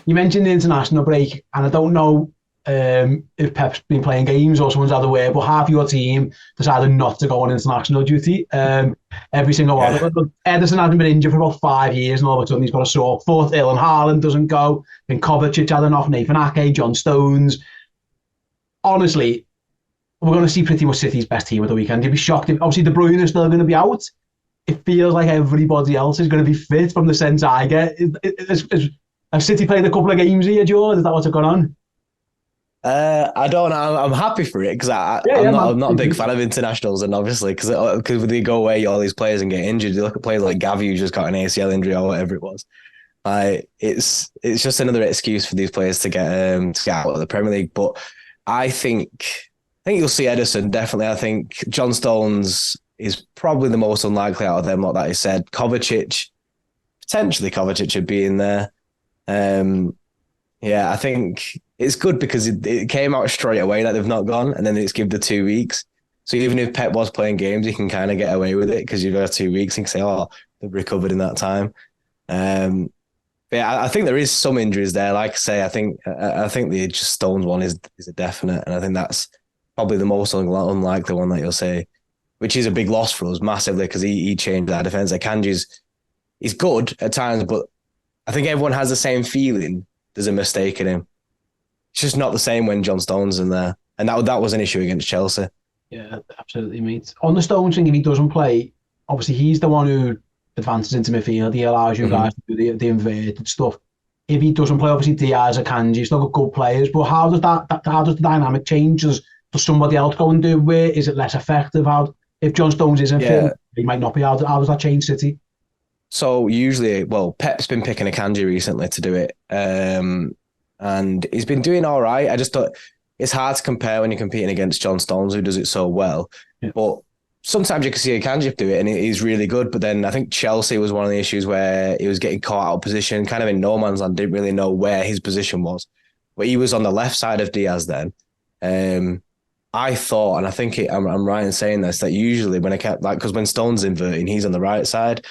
You mentioned the international break, and I don't know if Pep's been playing games or someone's had a way, but half your team decided not to go on international duty. Every single one. Yeah. Ederson hasn't been injured for about 5 years, and all of a sudden he's got a sore foot. Erling Haaland doesn't go. Then Kovacic had enough. Nathan Ake, John Stones. Honestly, we're going to see pretty much City's best team at the weekend. You'd be shocked if, obviously, De Bruyne is still going to be out. It feels like everybody else is going to be fit from the sense I get. Has City played a couple of games here, George? Is that what's going on? I don't know. I'm happy for it because I'm not a big fan of internationals, and obviously because when they go away, all these players and get injured. You look at players like Gavi, who just got an ACL injury or whatever it was. It's just another excuse for these players to get out of the Premier League. But I think you'll see Ederson definitely. I think John Stones is probably the most unlikely out of them. Like that is said, Kovacic would be in there. I think it's good because it came out straight away that they've not gone, and then it's given the 2 weeks. So even if Pep was playing games, you can kind of get away with it because you've got 2 weeks and you can say, oh, they've recovered in that time. I think there is some injuries there. Like I say, I think the Stones one is a definite, and I think that's probably the most unlikely one that you'll say, which is a big loss for us massively because he changed our defence. Akanji's he's good at times, but I think everyone has the same feeling there's a mistake in him. It's just not the same when John Stone's in there. And that was an issue against Chelsea. Yeah, absolutely, mate. On the Stones thing, if he doesn't play, obviously he's the one who advances into midfield. He allows you guys to do the inverted stuff. If he doesn't play, obviously Diaz or Kanji, still got good players. But how does the dynamic change? Does somebody else go and do it? Is it less effective? If John Stones isn't fit, he might not be. How does that change City? So usually, Pep's been picking Akanji recently to do it, and he's been doing all right. I just thought it's hard to compare when you're competing against John Stones, who does it so well. Yeah. But sometimes you can see Akanji do it, and he's really good. But then I think Chelsea was one of the issues where he was getting caught out of position, kind of in no man's land, didn't really know where his position was. But he was on the left side of Diaz then. I thought, and I think I'm right in saying this, that usually when because when Stone's inverting, he's on the right side.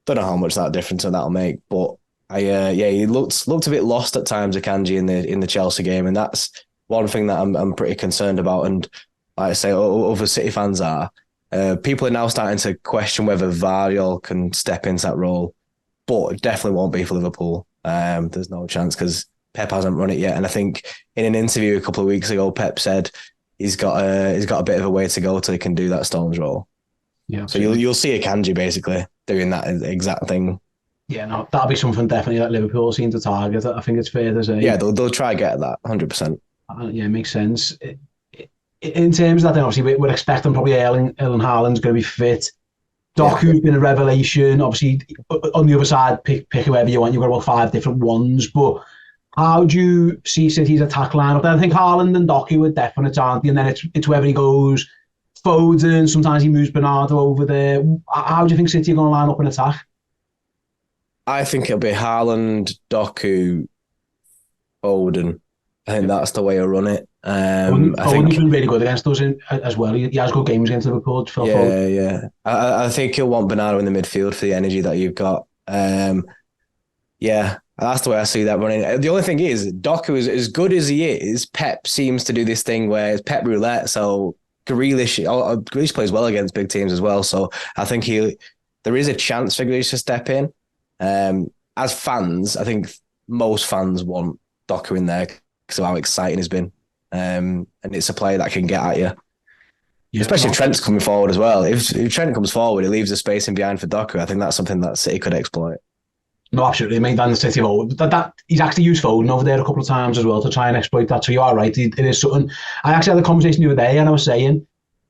Don't know how much that difference that'll make, but he looked a bit lost at times, Akanji in the Chelsea game, and that's one thing that I'm pretty concerned about. And like I say, other City fans are. People are now starting to question whether Guardiola can step into that role, but it definitely won't be for Liverpool. There's no chance because Pep hasn't run it yet, and I think in an interview a couple of weeks ago, Pep said he's got a bit of a way to go till he can do that Stones role. Yeah, so you'll see Akanji basically doing that exact thing. Yeah, no, that'll be something definitely that Liverpool seem to target. I think it's fair to say. Yeah, they'll try to get that 100%. Yeah, it makes sense. In terms of that, then obviously we're expecting probably Erling Haaland's going to be fit. Doku's been a revelation. Obviously, on the other side, pick whoever you want. You've got about 5 different ones. But how do you see City's attack lineup? I think Haaland and Doku are definite, aren't they? And then it's wherever he goes. Foden, sometimes he moves Bernardo over there. How do you think City are going to line up in attack? I think it'll be Haaland, Doku, Foden. I think that's the way to run it. Foden's been really good against us as well. He has good games against Liverpool. Yeah. I think he'll want Bernardo in the midfield for the energy that you've got. That's the way I see that running. The only thing is, Doku is as good as he is. Pep seems to do this thing where it's Pep roulette. So Grealish plays well against big teams as well. So I think there is a chance for Grealish to step in. As fans, I think most fans want Doku in there because of how exciting he's been. And it's a player that can get at you. Yeah, especially if Trent's coming forward as well. If Trent comes forward, he leaves the space in behind for Doku. I think that's something that City could exploit. No, absolutely. I mean, Dan City, that he's actually used Foden over there a couple of times as well to try and exploit that. So you are right. It is something. I actually had a conversation the other day, and I was saying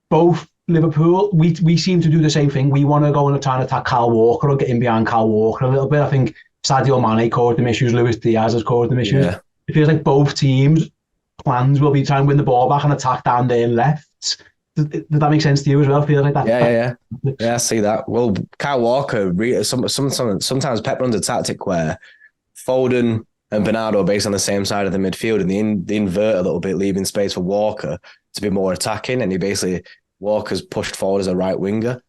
both Liverpool, we seem to do the same thing. We want to go and try and attack Kyle Walker or get in behind Kyle Walker a little bit. I think Sadio Mane caused them issues. Luis Diaz has caused them issues. Yeah. It feels like both teams' plans will be trying to win the ball back and attack down their lefts. Did that make sense to you as well? Feel like that? Yeah, I see that. Well, Kyle Walker, sometimes Pep runs a tactic where Foden and Bernardo are based on the same side of the midfield, and they invert a little bit, leaving space for Walker to be more attacking, and Walker's pushed forward as a right winger.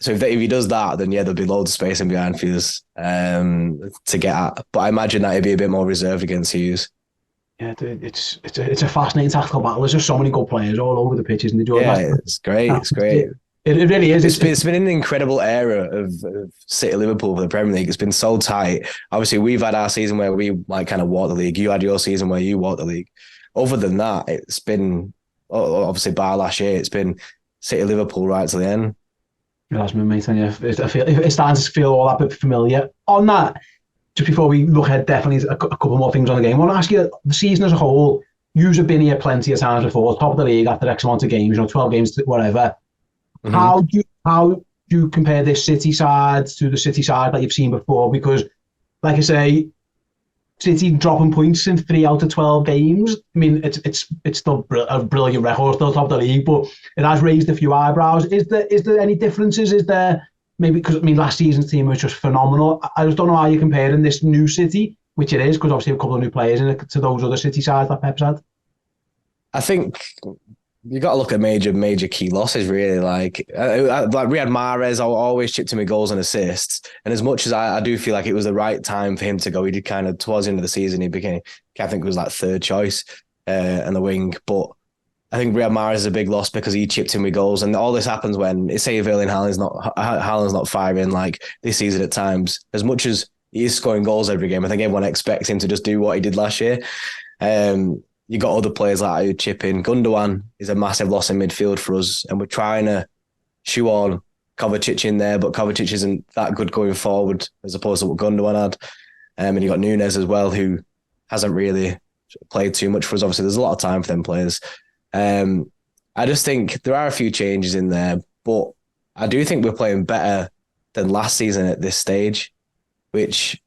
So if he does that, then yeah, there'll be loads of space in behind for us to get at. But I imagine that he'd be a bit more reserved against Hughes. Yeah, it's a fascinating tactical battle. There's just so many good players all over the pitches, and it's great. It's great. It really is. It's been an incredible era of City Liverpool for the Premier League. It's been so tight. Obviously, we've had our season where we like kind of walked the league. You had your season where you walked the league. Other than that, it's been obviously bar last year. It's been City Liverpool right to the end. It has been, mate. And yeah, I feel it's starting to feel all that bit familiar. On that, just before we look ahead, definitely a couple more things on the game. I want to ask you, the season as a whole, you've been here plenty of times before, top of the league after X amount of games, 12 games, whatever. Mm-hmm. How do you compare this City side to the City side that you've seen before? Because, like I say, City dropping points in 3 out of 12 games. I mean, it's still a brilliant record, still top of the league, but it has raised a few eyebrows. Is there any differences? Is there maybe, because I mean, last season's team was just phenomenal. I just don't know how you're comparing this new City, which it is, because obviously a couple of new players in it, to those other City sides that Pep's had. I think you got to look at major key losses, really. Like Riyad Mahrez always chipped in with goals and assists. And as much as I do feel like it was the right time for him to go, he did kind of, towards the end of the season, he became, I think it was like third choice on the wing. But I think Riyad Mahrez is a big loss because he chipped in with goals. And all this happens when, say, if Erling Haaland's not firing like this season at times. As much as he is scoring goals every game, I think everyone expects him to just do what he did last year. You got other players like who chip in. Gundogan is a massive loss in midfield for us, and we're trying to shoe on Kovacic in there, but Kovacic isn't that good going forward as opposed to what Gundogan had. And you got Nunes as well, who hasn't really played too much for us. Obviously, there's a lot of time for them players. I just think there are a few changes in there, but I do think we're playing better than last season at this stage, which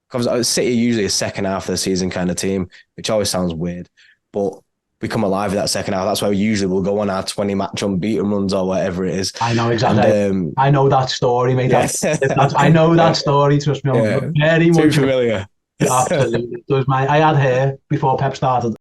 comes. City usually a second half of the season kind of team, which always sounds weird. But we come alive in that second half. That's why we usually will go on our 20 match unbeaten runs or whatever it is. I know exactly. And, I know that story, mate. Yeah. I know that story. Trust me, I'm very much familiar. Absolutely. I had hair before Pep started.